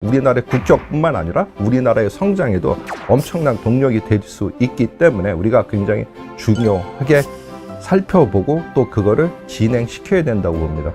우리나라의 국격뿐만 아니라 우리나라의 성장에도 엄청난 동력이 될 수 있기 때문에 우리가 굉장히 중요하게 살펴보고 또 그거를 진행시켜야 된다고 봅니다.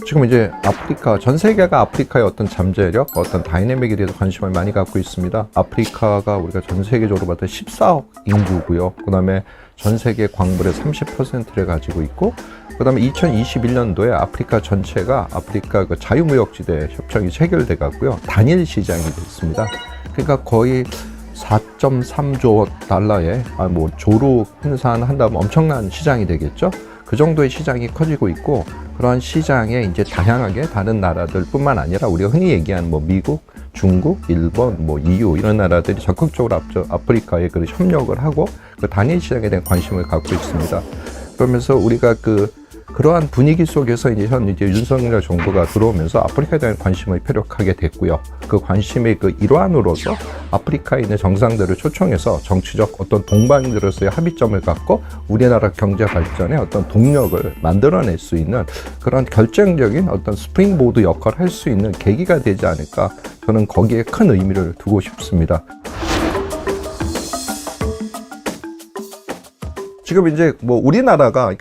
지금 이제 아프리카, 전 세계가 아프리카의 어떤 잠재력, 어떤 다이내믹에 대해서 관심을 많이 갖고 있습니다. 아프리카가 우리가 전 세계적으로 봤을 때 14억 인구고요. 그 다음에 전 세계 광물의 30%를 가지고 있고, 그 다음에 2021년도에 아프리카 전체가 아프리카 그 자유무역지대 협정이 체결돼 갔고요. 단일 시장이 됐습니다. 그러니까 거의 4.3조 달러에 조로 환산한다면 엄청난 시장이 되겠죠. 그 정도의 시장이 커지고 있고, 그런 시장에 이제 다양하게 다른 나라들뿐만 아니라 우리가 흔히 얘기하는 미국, 중국, 일본, EU 이런 나라들이 적극적으로 아프리카에 그 협력을 하고 그 단일 시장에 대한 관심을 갖고 있습니다. 그러면서 우리가 그러한 분위기 속에서 이제 윤석열 정부가 들어오면서 아프리카에 대한 관심을 표력하게 됐고요. 그 관심의 그 일환으로서 아프리카에 있는 정상들을 초청해서 정치적 어떤 동반자로서의 합의점을 갖고 우리나라 경제 발전에 어떤 동력을 만들어낼 수 있는 그런 결정적인 어떤 스프링보드 역할을 할 수 있는 계기가 되지 않을까, 저는 거기에 큰 의미를 두고 싶습니다. 지금 이제 우리나라가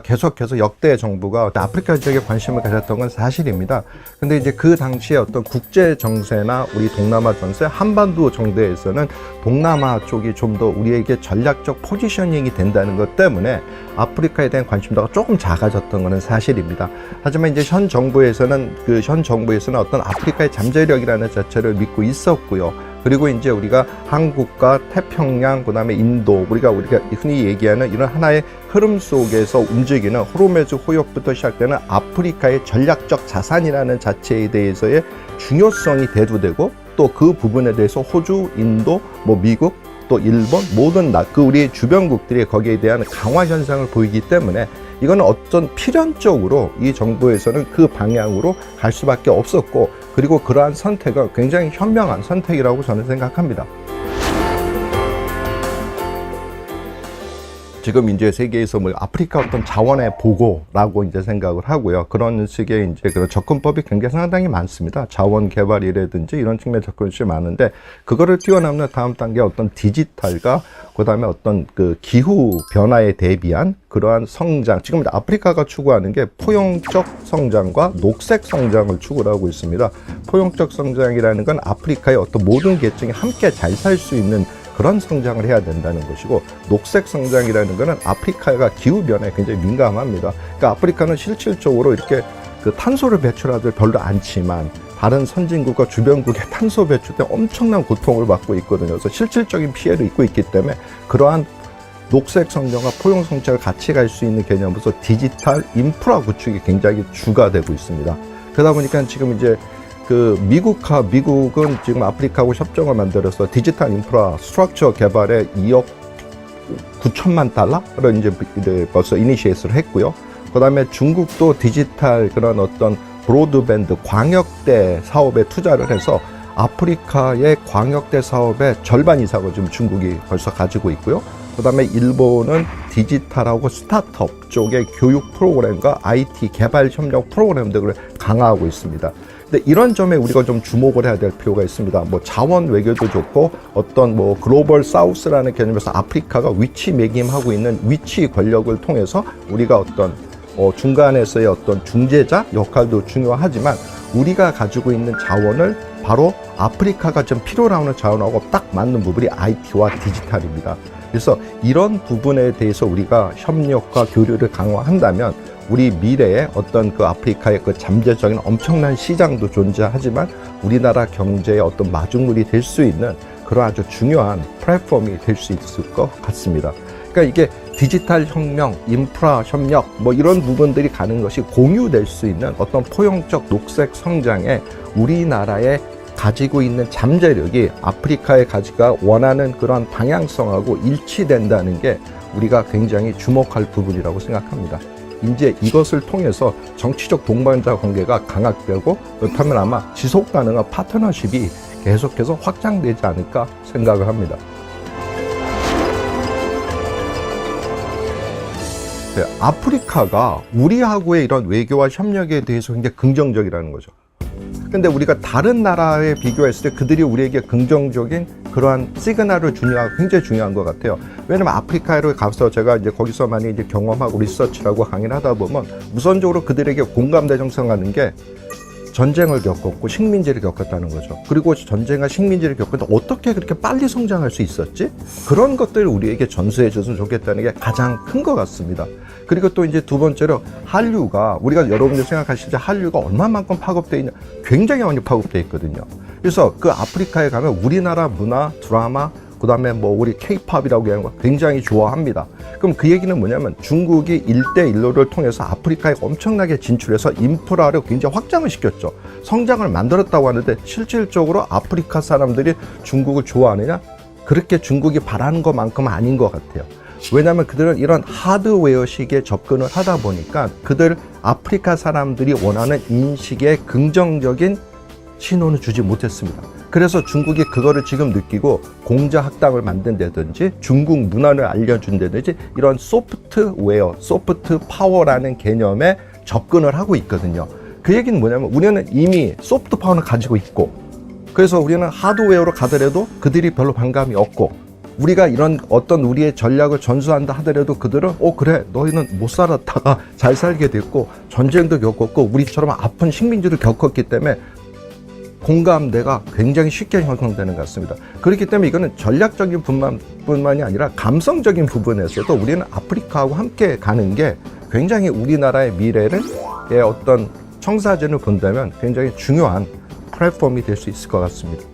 계속해서 역대 정부가 아프리카 지역에 관심을 가졌던 건 사실입니다. 근데 이제 그 당시에 어떤 국제 정세나 우리 동남아 정세, 한반도 정세에서는 동남아 쪽이 좀 더 우리에게 전략적 포지셔닝이 된다는 것 때문에 아프리카에 대한 관심도가 조금 작아졌던 것은 사실입니다. 하지만 이제 현 정부에서는 어떤 아프리카의 잠재력이라는 자체를 믿고 있었고요. 그리고 이제 우리가 한국과 태평양, 그 다음에 인도, 우리가 흔히 얘기하는 이런 하나의 흐름 속에서 움직이는 호르무즈 호역부터 시작되는 아프리카의 전략적 자산이라는 자체에 대해서의 중요성이 대두되고, 또 그 부분에 대해서 호주, 인도, 미국, 또 일본, 모든 우리 주변국들이 거기에 대한 강화 현상을 보이기 때문에 이거는 어떤 필연적으로 이 정부에서는 그 방향으로 갈 수밖에 없었고, 그리고 그러한 선택은 굉장히 현명한 선택이라고 저는 생각합니다. 지금 이제 세계에서 아프리카 어떤 자원의 보고라고 이제 생각을 하고요. 그런 식의 이제 그런 접근법이 굉장히 상당히 많습니다. 자원 개발이라든지 이런 측면 접근이 많은데, 그거를 뛰어넘는 다음 단계 어떤 디지털과 그다음에 어떤 그 기후 변화에 대비한 그러한 성장. 지금 아프리카가 추구하는 게 포용적 성장과 녹색 성장을 추구를 하고 있습니다. 포용적 성장이라는 건 아프리카의 어떤 모든 계층이 함께 잘 살 수 있는 그런 성장을 해야 된다는 것이고, 녹색 성장이라는 것은 아프리카가 기후변화에 굉장히 민감합니다. 그러니까 아프리카는 실질적으로 이렇게 탄소를 배출하지 별로 않지만 다른 선진국과 주변국의 탄소 배출 때문에 엄청난 고통을 받고 있거든요. 그래서 실질적인 피해를 입고 있기 때문에 그러한 녹색 성장과 포용 성장을 같이 갈 수 있는 개념으로서 디지털 인프라 구축이 굉장히 주가 되고 있습니다. 그러다 보니까 지금 이제 미국은 지금 아프리카하고 협정을 만들어서 디지털 인프라 스트럭처 개발에 2억 9천만 달러를 이제 벌써 이니시에이트를 했고요. 그 다음에 중국도 디지털 그런 어떤 브로드밴드 광역대 사업에 투자를 해서 아프리카의 광역대 사업의 절반 이상을 지금 중국이 벌써 가지고 있고요. 그 다음에 일본은 디지털하고 스타트업 쪽의 교육 프로그램과 IT 개발 협력 프로그램들을 강화하고 있습니다. 근데 이런 점에 우리가 좀 주목을 해야 될 필요가 있습니다. 자원 외교도 좋고 어떤 글로벌 사우스라는 개념에서 아프리카가 위치 매김하고 있는 위치 권력을 통해서 우리가 어떤 중간에서의 어떤 중재자 역할도 중요하지만, 우리가 가지고 있는 자원을 바로 아프리카가 좀 필요로 하는 자원하고 딱 맞는 부분이 IT와 디지털입니다. 그래서 이런 부분에 대해서 우리가 협력과 교류를 강화한다면 우리 미래에 어떤 아프리카의 잠재적인 엄청난 시장도 존재하지만 우리나라 경제의 어떤 마중물이 될 수 있는 그런 아주 중요한 플랫폼이 될 수 있을 것 같습니다. 그러니까 이게 디지털 혁명, 인프라 협력 이런 부분들이 가는 것이 공유될 수 있는 어떤 포용적 녹색 성장에 우리나라의 가지고 있는 잠재력이 아프리카에 가지가 원하는 그런 방향성하고 일치된다는 게 우리가 굉장히 주목할 부분이라고 생각합니다. 이제 이것을 통해서 정치적 동반자 관계가 강화되고 그렇다면 아마 지속 가능한 파트너십이 계속해서 확장되지 않을까 생각을 합니다. 네, 아프리카가 우리하고의 이런 외교와 협력에 대해서 굉장히 긍정적이라는 거죠. 근데 우리가 다른 나라에 비교했을 때 그들이 우리에게 긍정적인 그러한 시그널을 주냐가 굉장히 중요한 것 같아요. 왜냐면 아프리카로 가서 제가 이제 거기서 많이 이제 경험하고 리서치라고 강의를 하다 보면 우선적으로 그들에게 공감대 형성하는 게 전쟁을 겪었고 식민지를 겪었다는 거죠. 그리고 전쟁과 식민지를 겪었는데 어떻게 그렇게 빨리 성장할 수 있었지? 그런 것들을 우리에게 전수해 줬으면 좋겠다는 게 가장 큰 것 같습니다. 그리고 또 이제 두 번째로 한류가 우리가 여러분들 생각하실 때 한류가 얼마만큼 파급되어 있냐? 굉장히 많이 파급되어 있거든요. 그래서 그 아프리카에 가면 우리나라 문화, 드라마, 그 다음에 뭐 우리 케이팝이라고 하는 거 굉장히 좋아합니다. 그럼 그 얘기는 뭐냐면 중국이 1대1로를 통해서 아프리카에 엄청나게 진출해서 인프라를 굉장히 확장을 시켰죠. 성장을 만들었다고 하는데 실질적으로 아프리카 사람들이 중국을 좋아하느냐? 그렇게 중국이 바라는 것만큼은 아닌 것 같아요. 왜냐하면 그들은 이런 하드웨어식의 접근을 하다 보니까 그들 아프리카 사람들이 원하는 인식에 긍정적인 신호는 주지 못했습니다. 그래서 중국이 그거를 지금 느끼고 공자학당을 만든다든지 중국 문화를 알려준다든지 이런 소프트웨어, 소프트 파워라는 개념에 접근을 하고 있거든요. 그 얘기는 뭐냐면 우리는 이미 소프트 파워는 가지고 있고 그래서 우리는 하드웨어로 가더라도 그들이 별로 반감이 없고 우리가 이런 어떤 우리의 전략을 전수한다 하더라도 그들은 그래 너희는 못 살았다가 잘 살게 됐고 전쟁도 겪었고 우리처럼 아픈 식민지도 겪었기 때문에 공감대가 굉장히 쉽게 형성되는 것 같습니다. 그렇기 때문에 이거는 전략적인 뿐만이 아니라 감성적인 부분에서도 우리는 아프리카하고 함께 가는 게 굉장히 우리나라의 미래를 어떤 청사진을 본다면 굉장히 중요한 플랫폼이 될 수 있을 것 같습니다.